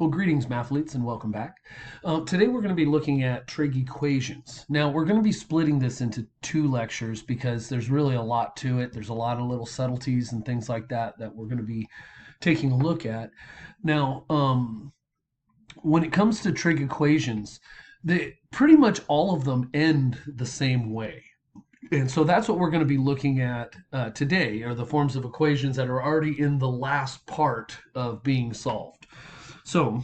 Well, greetings, mathletes, and welcome back. Today we're going to be looking at trig equations. Now, we're going to be splitting this into two lectures because there's really a lot to it. There's a lot of little subtleties and things like that that we're going to be taking a look at. Now, when it comes to trig equations, pretty much all of them end the same way. And so that's what we're going to be looking at today, are the forms of equations that are already in the last part of being solved. So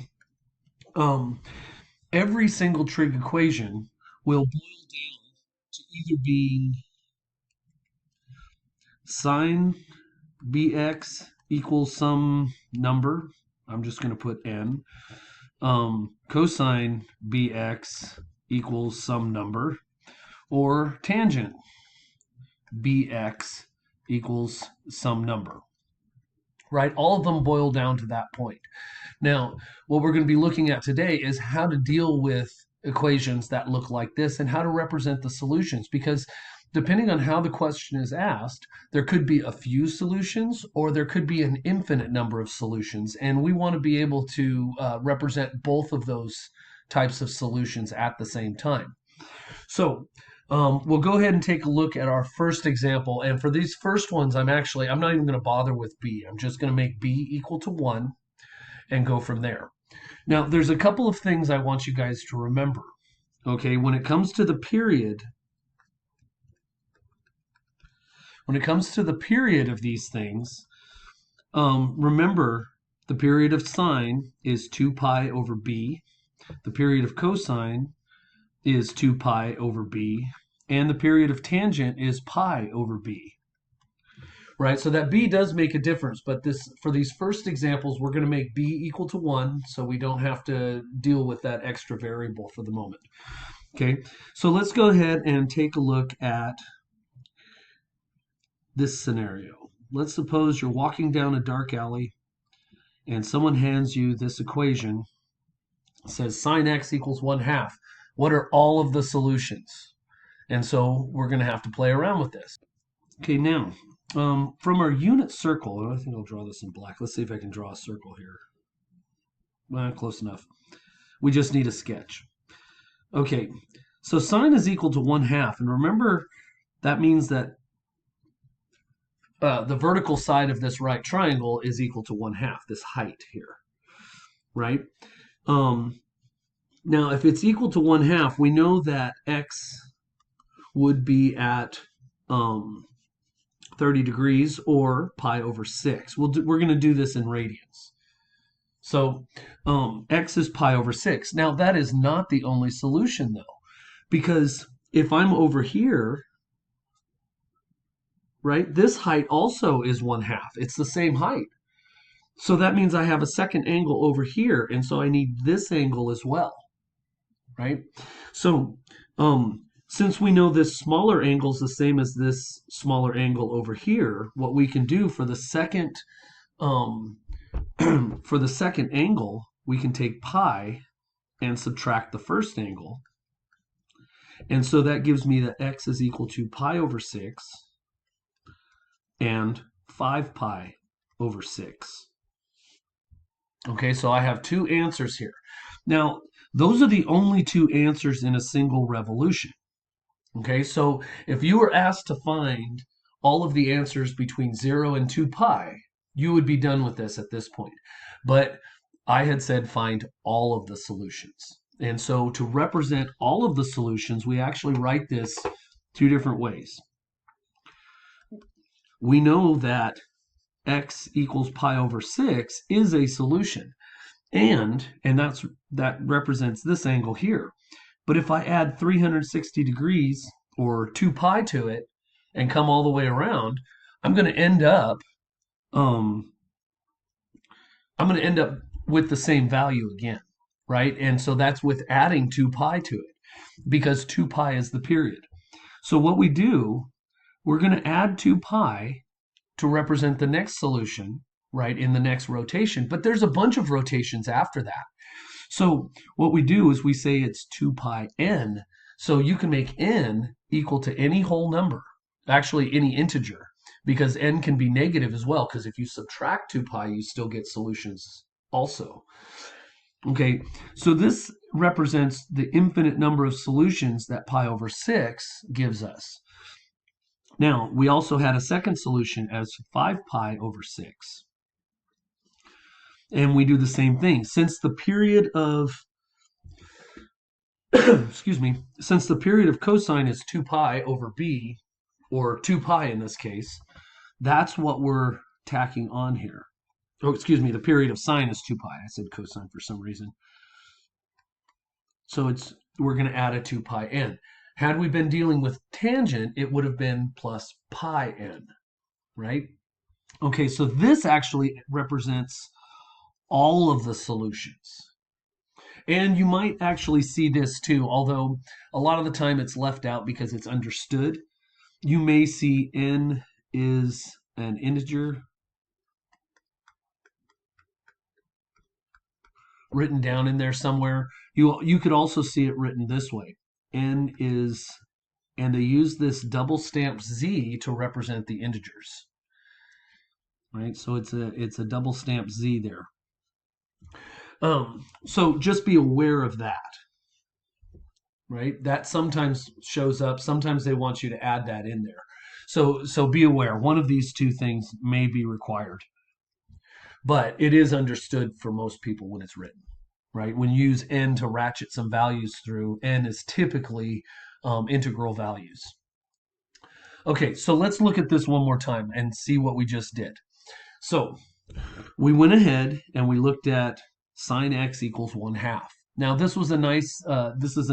every single trig equation will boil down to either being sine bx equals some number. I'm just going to put n. Cosine bx equals some number, or tangent bx equals some number. Right? All of them boil down to that point. Now, what we're going to be looking at today is how to deal with equations that look like this and how to represent the solutions, because depending on how the question is asked, there could be a few solutions or there could be an infinite number of solutions, and we want to be able to represent both of those types of solutions at the same time. So we'll go ahead and take a look at our first example. And for these first ones, I'm not even going to bother with b. I'm just going to make b equal to 1 and go from there. Now, there's a couple of things I want you guys to remember. Okay, when it comes to the period of these things, remember the period of sine is 2 pi over b. The period of cosine is 2 pi over b, and the period of tangent is pi over b. Right, so that b does make a difference, but for these first examples, we're going to make b equal to 1, so we don't have to deal with that extra variable for the moment. Okay, so let's go ahead and take a look at this scenario. Let's suppose you're walking down a dark alley, and someone hands you this equation. It says sine x equals 1/2. What are all of the solutions? And so we're going to have to play around with this. Okay, now, from our unit circle, I think I'll draw this in black. Let's see if I can draw a circle here. Close enough. We just need a sketch. Okay, so sine is equal to 1/2. And remember, that means that the vertical side of this right triangle is equal to 1/2, this height here, right? Now, if it's equal to 1/2, we know that x would be at 30 degrees or pi over 6. We're going to do this in radians. So x is pi over 6. Now, that is not the only solution, though, because if I'm over here, right, this height also is 1/2. It's the same height. So that means I have a second angle over here, and so I need this angle as well, right? So since we know this smaller angle is the same as this smaller angle over here, what we can do for the second angle, we can take pi and subtract the first angle. And so that gives me that x is equal to pi over 6 and 5 pi over 6. Okay, so I have two answers here. Now, those are the only two answers in a single revolution. Okay, so if you were asked to find all of the answers between 0 and 2 pi, you would be done with this at this point. But I had said find all of the solutions. And so to represent all of the solutions, we actually write this two different ways. We know that x equals pi over 6 is a solution. And that represents this angle here. But if I add 360 degrees or 2 pi to it and come all the way around, I'm going to end up with the same value again, right? And so that's with adding 2 pi to it, because 2 pi is the period. So what we do, we're going to add 2 pi to represent the next solution, right, in the next rotation. But there's a bunch of rotations after that. So what we do is we say it's 2 pi n. So you can make n equal to any whole number, actually any integer, because n can be negative as well, because if you subtract 2 pi, you still get solutions also. Okay, so this represents the infinite number of solutions that pi over 6 gives us. Now, we also had a second solution as 5 pi over 6. And we do the same thing. Since the period of excuse me, since the period of cosine is 2 pi over b, or 2 pi in this case, that's what we're tacking on here. Oh, excuse me, the period of sine is 2 pi. I said cosine for some reason. So we're going to add a 2 pi n. Had we been dealing with tangent, it would have been plus pi n, right? Okay, so this actually represents all of the solutions. And you might actually see this too, although a lot of the time it's left out because it's understood. You may see n is an integer written down in there somewhere. You could also see it written this way. N is, and they use this double stamped z to represent the integers. Right? So it's a double stamped z there. So just be aware of that. Right? That sometimes shows up. Sometimes they want you to add that in there. So be aware. One of these two things may be required. But it is understood for most people when it's written. Right? When you use n to ratchet some values through, n is typically integral values. Okay, so let's look at this one more time and see what we just did. So we went ahead and we looked at sine x equals 1/2. Now this is a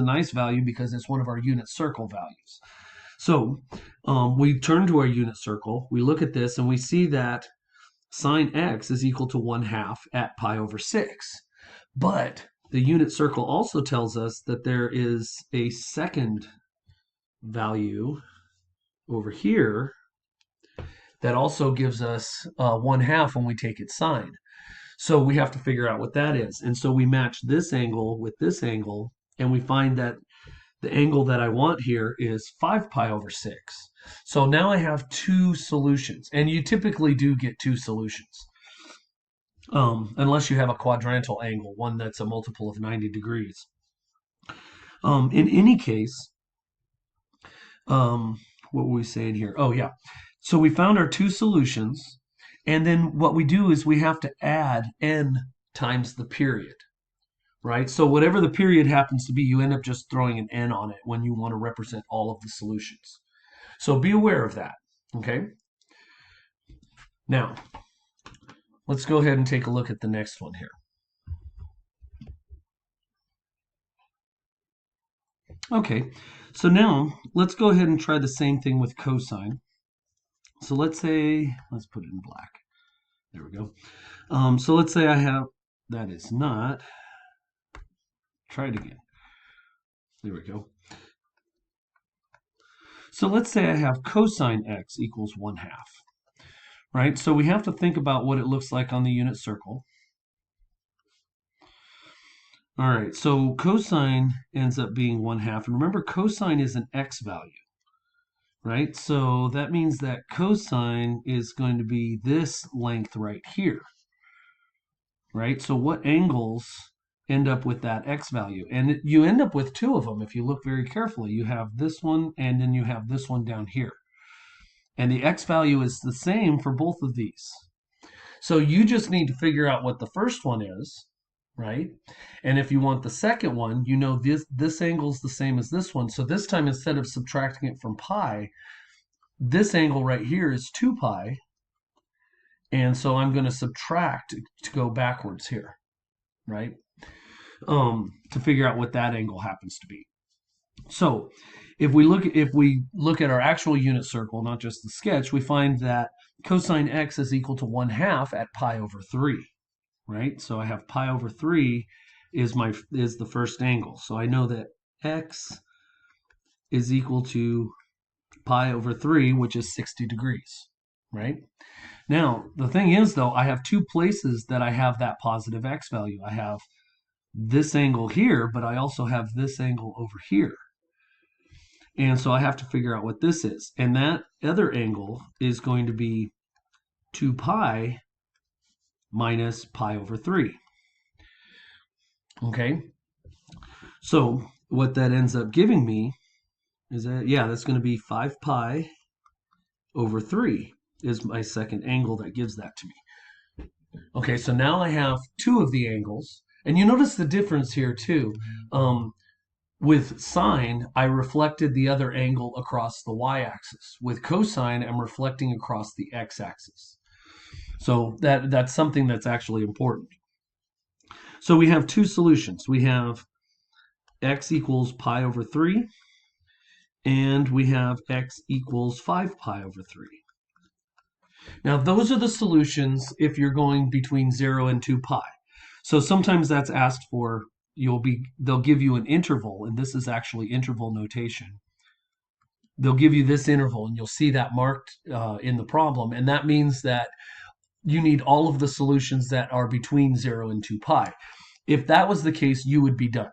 nice value because it's one of our unit circle values. So we turn to our unit circle, we look at this, and we see that sine x is equal to 1/2 at pi over 6. But the unit circle also tells us that there is a second value over here that also gives us 1/2 when we take its sine. So we have to figure out what that is. And so we match this angle with this angle, and we find that the angle that I want here is 5 pi over 6. So now I have two solutions, and you typically do get two solutions. Unless you have a quadrantal angle, one that's a multiple of 90 degrees. In any case, what were we saying here? Oh, yeah. So we found our two solutions, and then what we do is we have to add n times the period, right? So whatever the period happens to be, you end up just throwing an n on it when you want to represent all of the solutions. So be aware of that, okay? Now, let's go ahead and take a look at the next one here. Okay, so now let's go ahead and try the same thing with cosine. So let's put it in black. There we go. So let's say I have, that is not, try it again. There we go. So let's say I have cosine x equals 1/2, right? So we have to think about what it looks like on the unit circle. All right, so cosine ends up being 1/2. And remember, cosine is an x value, right? So that means that cosine is going to be this length right here, right? So what angles end up with that x value? And you end up with two of them if you look very carefully. You have this one, and then you have this one down here. And the x value is the same for both of these. So you just need to figure out what the first one is, right? And if you want the second one, you know this angle is the same as this one. So this time, instead of subtracting it from pi, this angle right here is 2 pi. And so I'm going to subtract to go backwards here, right? To figure out what that angle happens to be. So if we look at our actual unit circle, not just the sketch, we find that cosine x is equal to 1/2 at pi over 3, right? So I have pi over 3 is the first angle. So I know that x is equal to pi over 3, which is 60 degrees, right? Now, the thing is, though, I have two places that I have that positive x value. I have this angle here, but I also have this angle over here. And so I have to figure out what this is. And that other angle is going to be 2 pi minus pi over 3. Okay, so what that ends up giving me is that, yeah, that's going to be 5 pi over 3 is my second angle that gives that to me. Okay, so now I have two of the angles. And you notice the difference here too. With sine, I reflected the other angle across the y-axis. With cosine, I'm reflecting across the x-axis. So that's something that's actually important. So we have two solutions. We have x equals pi over 3, and we have x equals 5 pi over 3. Now, those are the solutions if you're going between 0 and 2 pi. So sometimes that's asked for, they'll give you an interval, and this is actually interval notation. They'll give you this interval, and you'll see that marked in the problem, and that means that you need all of the solutions that are between 0 and 2 pi. If that was the case, you would be done,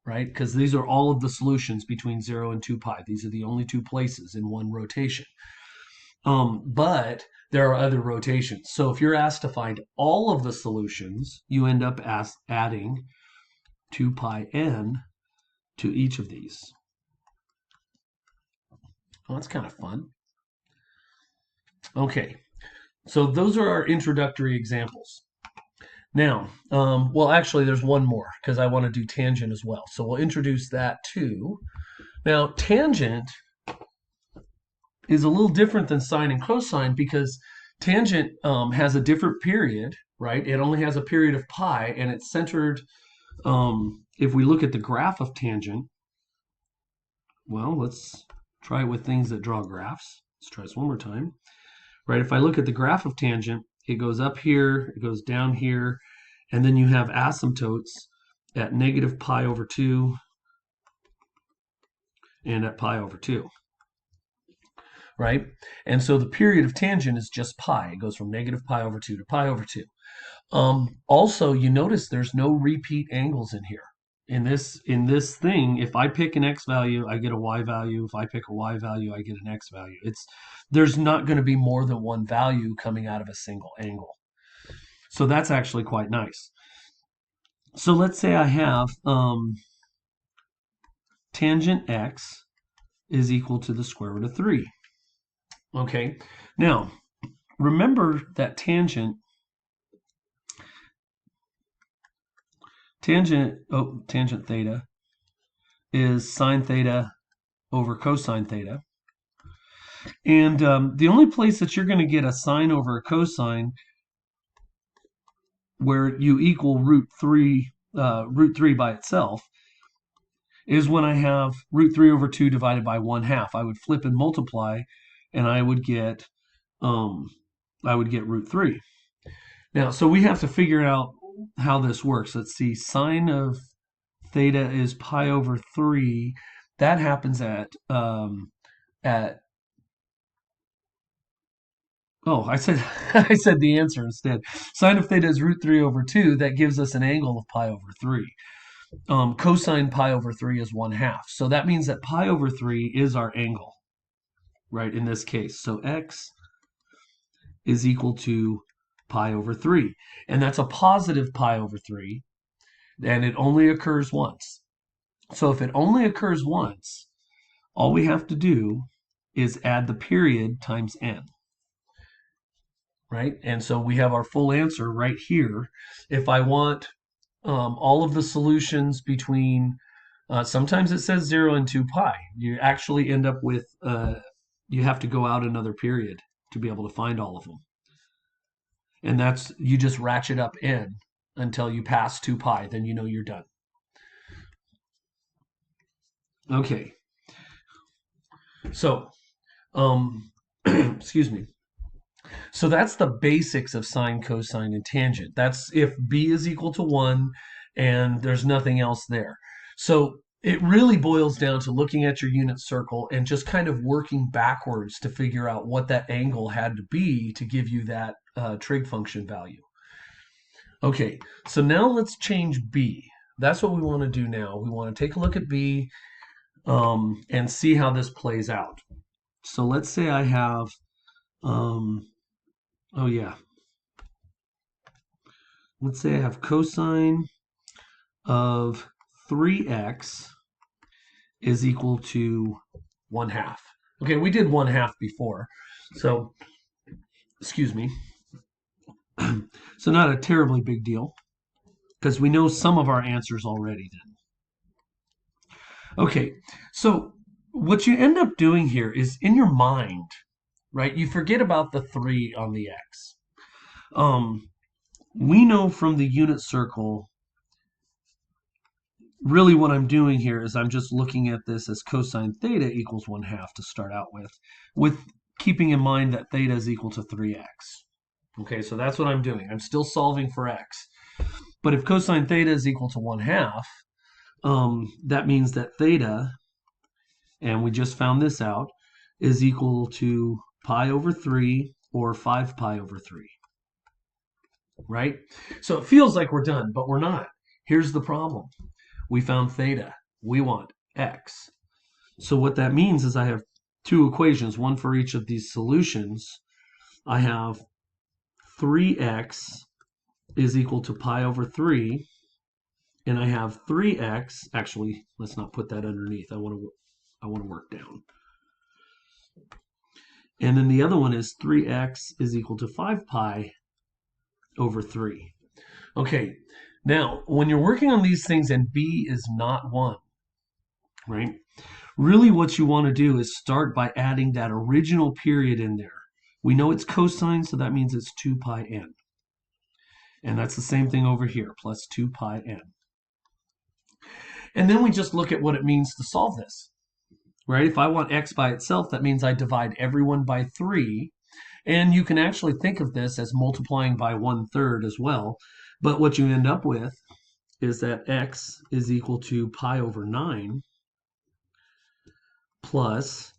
right? Because these are all of the solutions between 0 and 2 pi. These are the only two places in one rotation. But there are other rotations. So if you're asked to find all of the solutions, you end up adding 2 pi n to each of these. Well, that's kind of fun. Okay, so those are our introductory examples. Now, well, actually, there's one more because I want to do tangent as well. So we'll introduce that too. Now, tangent is a little different than sine and cosine because tangent has a different period, right? It only has a period of pi, and it's centered. If we look at the graph of tangent, well, let's try it with things that draw graphs. Let's try this one more time. Right, if I look at the graph of tangent, it goes up here, it goes down here, and then you have asymptotes at negative pi over 2 and at pi over 2. Right? And so the period of tangent is just pi. It goes from negative pi over 2 to pi over 2. Also, you notice there's no repeat angles in here. In this thing, if I pick an x value, I get a y value. If I pick a y value, I get an x value. There's not going to be more than one value coming out of a single angle. So that's actually quite nice. So let's say I have tangent x is equal to the square root of 3. Okay, now remember that tangent theta is sine theta over cosine theta. And the only place that you're going to get a sine over a cosine where you equal root 3 by itself is when I have root 3 over 2 divided by 1/2. I would flip and multiply, and I would get root 3. Now, so we have to figure out how this works. Let's see, sine of theta is pi over 3. That happens at oh, I said I said the answer instead. Sine of theta is root 3 over 2. That gives us an angle of pi over 3. Cosine pi over 3 is 1/2. So that means that pi over 3 is our angle, right, in this case. So x is equal to pi over 3. And that's a positive pi over 3, and it only occurs once. So if it only occurs once, all we have to do is add the period times n. Right? And so we have our full answer right here. If I want all of the solutions between, sometimes it says 0 and 2 pi. You actually end up with, you have to go out another period to be able to find all of them. And that's, you just ratchet up n until you pass 2 pi, then you know you're done. Okay. So, excuse me. So that's the basics of sine, cosine, and tangent. That's if b is equal to 1 and there's nothing else there. So it really boils down to looking at your unit circle and just kind of working backwards to figure out what that angle had to be to give you that trig function value. Okay, so now let's change b. That's what we want to do now. We want to take a look at b and see how this plays out. So let's say I have oh yeah. Let's say I have cosine of 3x is equal to 1/2. Okay, we did 1/2 before, so excuse me. So not a terribly big deal because we know some of our answers already then. Okay, so what you end up doing here is in your mind, right? You forget about the 3 on the x. We know from the unit circle, really what I'm doing here is I'm just looking at this as cosine theta equals 1/2 to start out with keeping in mind that theta is equal to 3x. Okay, so that's what I'm doing. I'm still solving for x. But if cosine theta is equal to 1/2, that means that theta, and we just found this out, is equal to pi over 3 or 5 pi over 3. Right? So it feels like we're done, but we're not. Here's the problem. We found theta. We want x. So what that means is I have two equations, one for each of these solutions. I have 3x is equal to pi over 3, and I have 3x. Actually, let's not put that underneath. I want to work down. And then the other one is 3x is equal to 5 pi over 3. Okay, now when you're working on these things and b is not 1, right? Really what you want to do is start by adding that original period in there. We know it's cosine, so that means it's 2 pi n. And that's the same thing over here, plus 2 pi n. And then we just look at what it means to solve this, right? If I want x by itself, that means I divide everyone by 3. And you can actually think of this as multiplying by 1/3 as well. But what you end up with is that x is equal to pi over 9 plus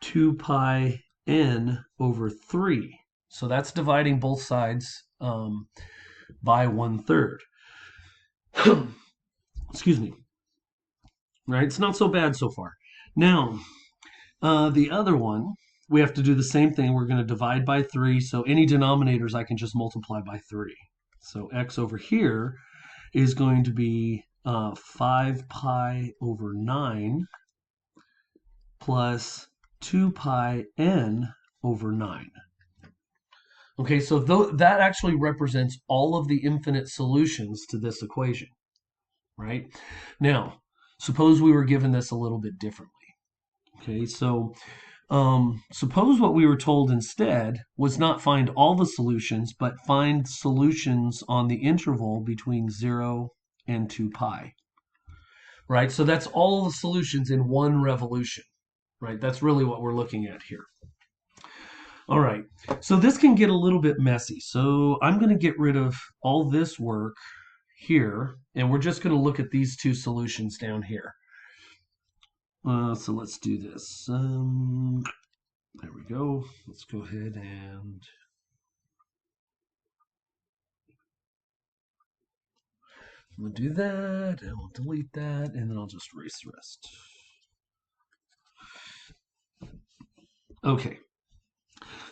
2 pi n over 3. So that's dividing both sides by 1/3. Excuse me. Right? It's not so bad so far. Now, the other one, we have to do the same thing. We're going to divide by 3. So any denominators I can just multiply by 3. So x over here is going to be 5 pi over 9 plus 2 pi n over 9. Okay, so that actually represents all of the infinite solutions to this equation, right? Now, suppose we were given this a little bit differently. Okay, so suppose what we were told instead was not find all the solutions, but find solutions on the interval between 0 and 2 pi. Right, so that's all the solutions in one revolution. Right, that's really what we're looking at here. All right, so this can get a little bit messy. So I'm going to get rid of all this work here, and we're just going to look at these two solutions down here. So let's do this. There we go. Let's go ahead and we'll do that, and we'll delete that, and then I'll just erase the rest. Okay.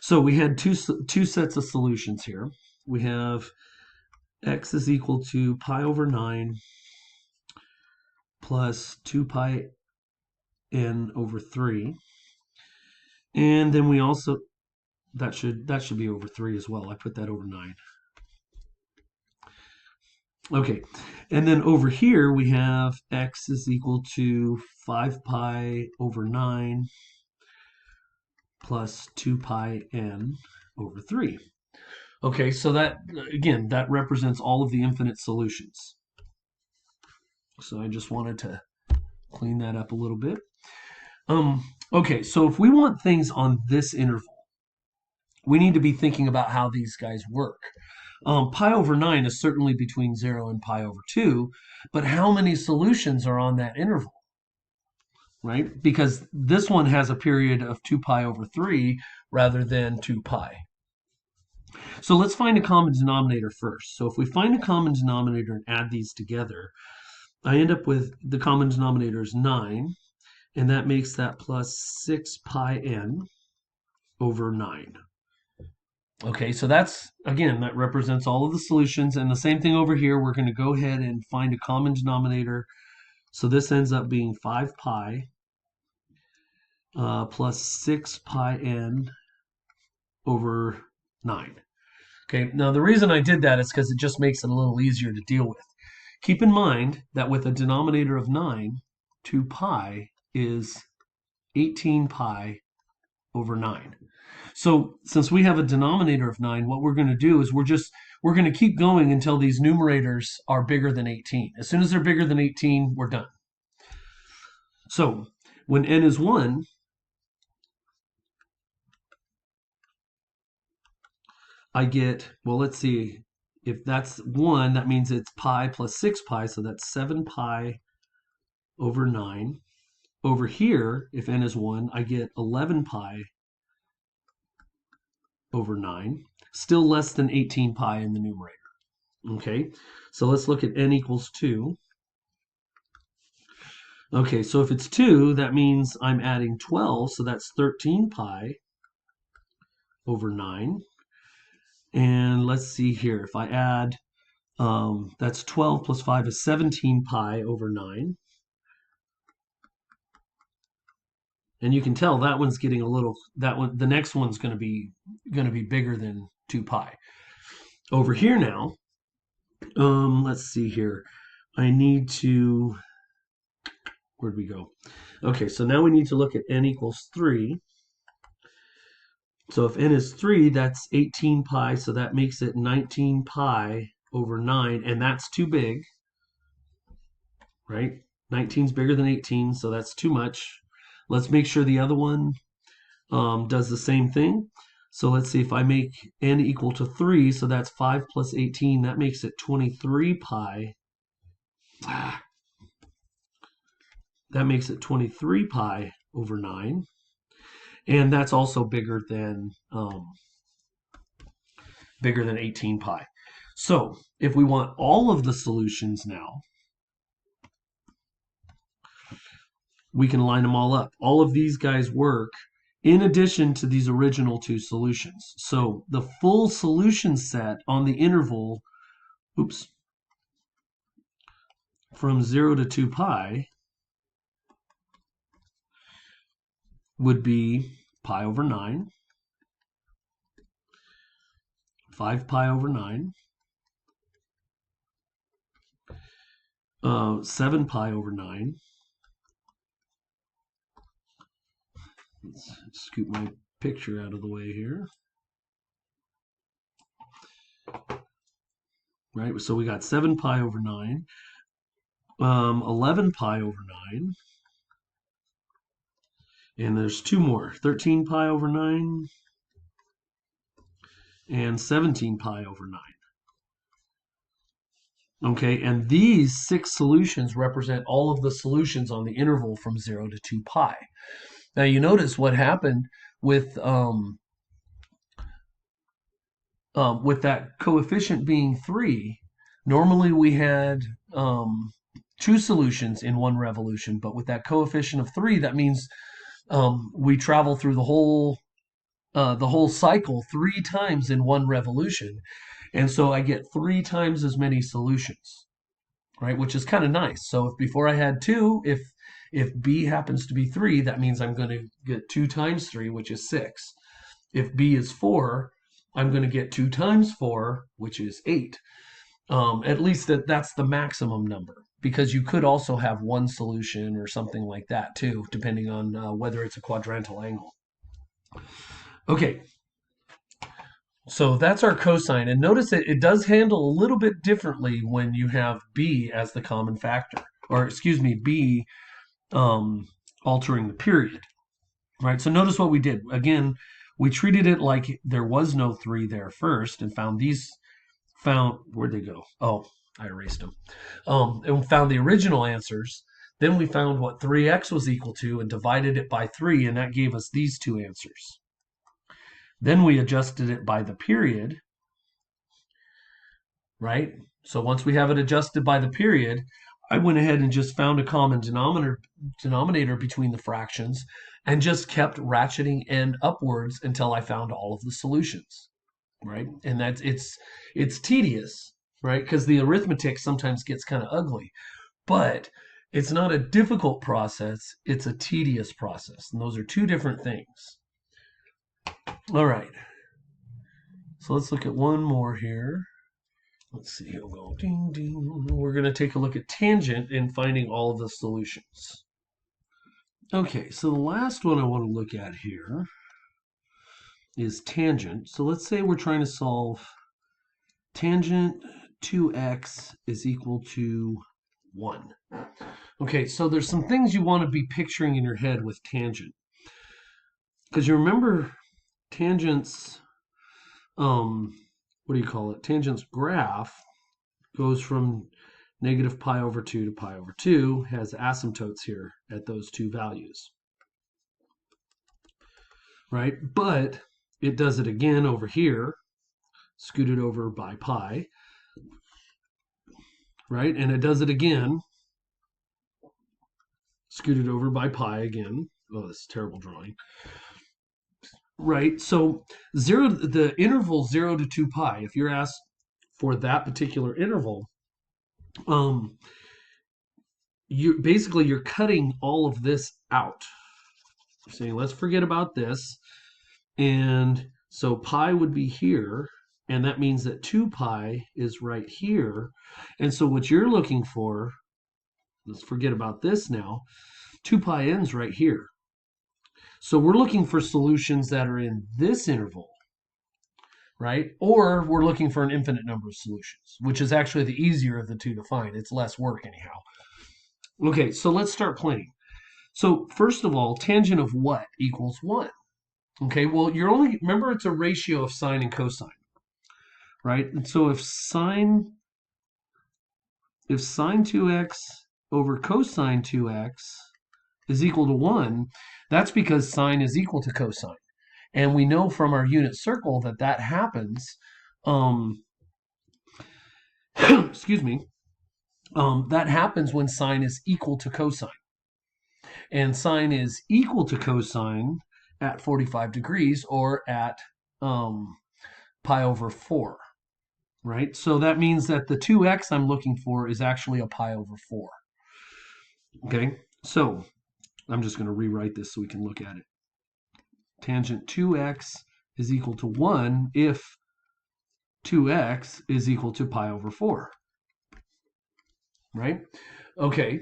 So we had two sets of solutions here. We have x is equal to pi over 9 plus 2 pi n over 3. And then we also, that should be over 3 as well. I put that over 9. Okay, and then over here we have x is equal to 5 pi over 9 plus 2 pi n over 3. Okay, so that, again, that represents all of the infinite solutions. So I just wanted to clean that up a little bit. Okay, so if we want things on this interval, we need to be thinking about how these guys work. Pi over 9 is certainly between 0 and pi over 2, but how many solutions are on that interval? Right? Because this one has a period of 2 pi over 3 rather than 2 pi. So let's find a common denominator first. So if we find a common denominator and add these together, I end up with the common denominator is 9, and that makes that plus 6 pi n over 9. Okay, so that's, again, that represents all of the solutions. And the same thing over here, we're going to go ahead and find a common denominator. So this ends up being 5 pi plus 6 pi n over 9. Okay, now the reason I did that is because it just makes it a little easier to deal with. Keep in mind that with a denominator of 9, 2 pi is 18 pi over 9. So since we have a denominator of 9, what we're going to do is we're going to keep going until these numerators are bigger than 18. As soon as they're bigger than 18, we're done. So when n is 1, I get, well, let's see, if that's 1, that means it's pi plus 6 pi, so that's 7 pi over 9. Over here, if n is 1, I get 11 pi over 9, still less than 18 pi in the numerator. Okay, so let's look at n equals 2. Okay, so if it's 2, that means I'm adding 12, so that's 13 pi over 9. And let's see here, if I add, that's 12 plus 5 is 17 pi over 9. And you can tell that one's getting a little, that one, the next one's going to be bigger than 2 pi. Over here now, let's see here. I need to, where'd we go? Okay, so now we need to look at n equals 3. So if n is 3, that's 18 pi, so that makes it 19 pi over 9, and that's too big, right? 19 is bigger than 18, so that's too much. Let's make sure the other one does the same thing. So let's see, if I make n equal to 3, so that's 5 plus 18, that makes it 23 pi. That makes it 23 pi over 9. And that's also bigger than 18 pi. So if we want all of the solutions now, we can line them all up. All of these guys work in addition to these original two solutions. So the full solution set on the interval, from 0 to 2 pi would be pi over 9, 5 pi over 9, 7 pi over 9. Let's scoot my picture out of the way here. Right, so we got 7 pi over 9, 11 pi over 9, and there's two more, 13 pi over 9, and 17 pi over 9. Okay, and these 6 solutions represent all of the solutions on the interval from 0 to 2 pi. Now you notice what happened with that coefficient being 3. Normally we had 2 solutions in one revolution, but with that coefficient of 3, that means we travel through the whole cycle 3 times in one revolution. And so I get 3 times as many solutions, right? Which is kind of nice. So if before I had 2, if B happens to be 3, that means I'm going to get 2 times 3, which is 6. If B is 4, I'm going to get 2 times 4, which is 8. At least that's the maximum number, because you could also have one solution or something like that too, depending on whether it's a quadrantal angle. Okay, so that's our cosine, and notice it does handle a little bit differently when you have b as the common factor, or excuse me, b altering the period, right? So notice what we did. Again, we treated it like there was no 3 there first, and where'd they go? Oh, I erased them. And found the original answers. Then we found what 3x was equal to and divided it by 3, and that gave us these 2 answers. Then we adjusted it by the period, right? So once we have it adjusted by the period, I went ahead and just found a common denominator between the fractions and just kept ratcheting n upwards until I found all of the solutions. right? And it's tedious, right? Because the arithmetic sometimes gets kind of ugly, but it's not a difficult process, it's a tedious process. And those are two different things. All right. So let's look at one more here. Let's see, we'll go ding ding. We're going to take a look at tangent and finding all of the solutions. Okay, so the last one I want to look at here is tangent. So let's say we're trying to solve tangent 2x is equal to 1. Okay, so there's some things you want to be picturing in your head with tangent. Because you remember tangent's, what do you call it? Tangent's graph goes from negative pi over 2 to pi over 2, has asymptotes here at those two values. Right? But it does it again over here, scooted over by pi. Right? And it does it again, scooted over by pi again. Oh, this is terrible drawing. Right? So the interval 0 to 2 pi, if you're asked for that particular interval, you're cutting all of this out. You're saying, let's forget about this. And so pi would be here, and that means that 2 pi is right here. And so what you're looking for, let's forget about this now, 2 pi ends right here. So we're looking for solutions that are in this interval, right? Or we're looking for an infinite number of solutions, which is actually the easier of the two to find. It's less work anyhow. Okay, so let's start playing. So first of all, tangent of what equals 1? Okay, well, remember it's a ratio of sine and cosine, right? And so if sine 2x over cosine 2x is equal to 1, that's because sine is equal to cosine. And we know from our unit circle that happens, excuse me, that happens when sine is equal to cosine. And sine is equal to cosine at 45 degrees or at pi over 4, right? So that means that the 2x I'm looking for is actually a pi over 4. Okay, so I'm just going to rewrite this so we can look at it. Tangent 2x is equal to 1 if 2x is equal to pi over 4. Right? Okay.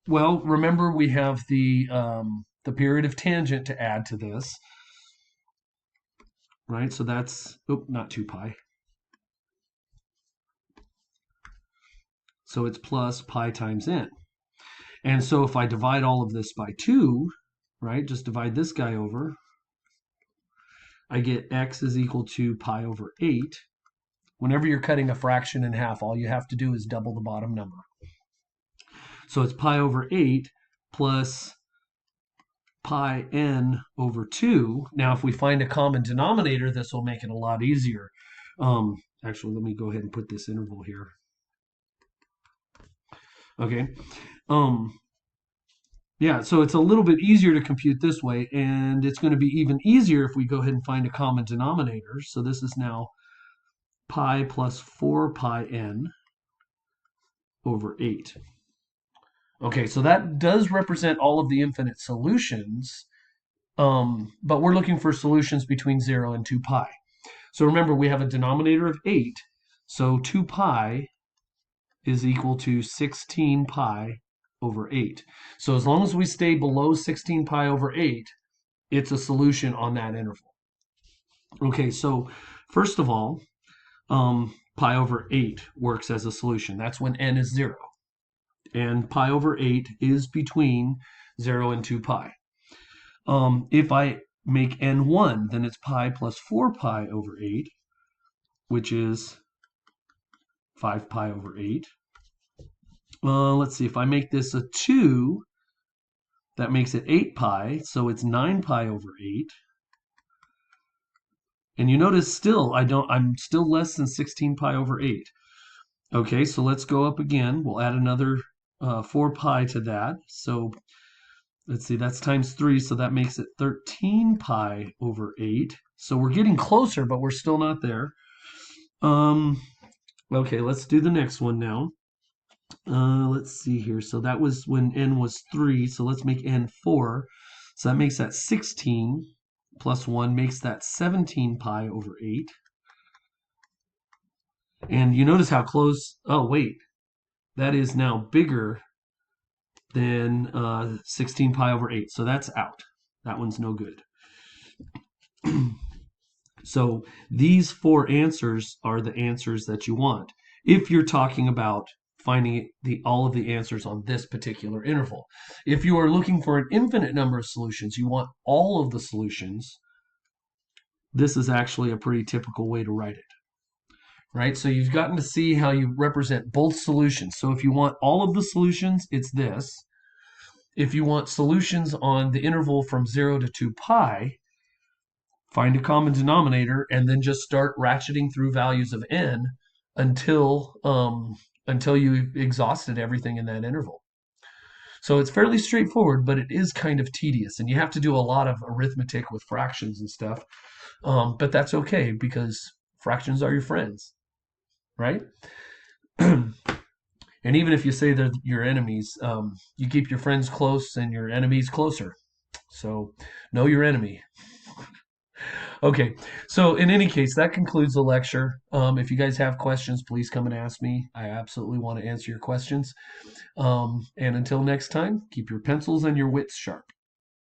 Well, remember we have the period of tangent to add to this. Right? So that's, not 2 pi. So it's plus pi times n. And so if I divide all of this by 2, right, just divide this guy over, I get x is equal to pi over 8. Whenever you're cutting a fraction in half, all you have to do is double the bottom number. So it's pi over 8 plus pi n over 2. Now, if we find a common denominator, this will make it a lot easier. Actually, let me go ahead and put this interval here. Okay. Yeah, so it's a little bit easier to compute this way, and it's going to be even easier if we go ahead and find a common denominator. So this is now pi plus 4 pi n over 8. Okay, so that does represent all of the infinite solutions, but we're looking for solutions between 0 and 2 pi. So remember, we have a denominator of 8, so 2 pi is equal to 16 pi over 8. So as long as we stay below 16 pi over 8, it's a solution on that interval. Okay, so first of all, pi over 8 works as a solution. That's when n is 0. And pi over 8 is between 0 and 2 pi. If I make n 1, then it's pi plus 4 pi over 8, which is 5 pi over 8. Let's see, if I make this a 2, that makes it 8 pi, so it's 9 pi over 8. And you notice still, I'm still less than 16 pi over 8. Okay, so let's go up again. We'll add another 4 pi to that. So let's see, that's times 3, so that makes it 13 pi over 8. So we're getting closer, but we're still not there. Okay, let's do the next one now. Let's see here. So that was when n was 3, so let's make n 4. So that makes that 16 plus 1 makes that 17 pi over 8. And you notice how close, oh wait, that is now bigger than 16 pi over 8. So that's out. That one's no good. So these 4 answers are the answers that you want if you're talking about finding all of the answers on this particular interval. If you are looking for an infinite number of solutions, you want all of the solutions, this is actually a pretty typical way to write it. Right? So you've gotten to see how you represent both solutions. So if you want all of the solutions, it's this. If you want solutions on the interval from 0 to 2 pi, find a common denominator, and then just start ratcheting through values of n until you've exhausted everything in that interval. So it's fairly straightforward, but it is kind of tedious, and you have to do a lot of arithmetic with fractions and stuff. But that's okay because fractions are your friends, right? And even if you say they're your enemies, you keep your friends close and your enemies closer. So know your enemy. Okay, so in any case, that concludes the lecture. If you guys have questions, please come and ask me. I absolutely want to answer your questions. And until next time, keep your pencils and your wits sharp.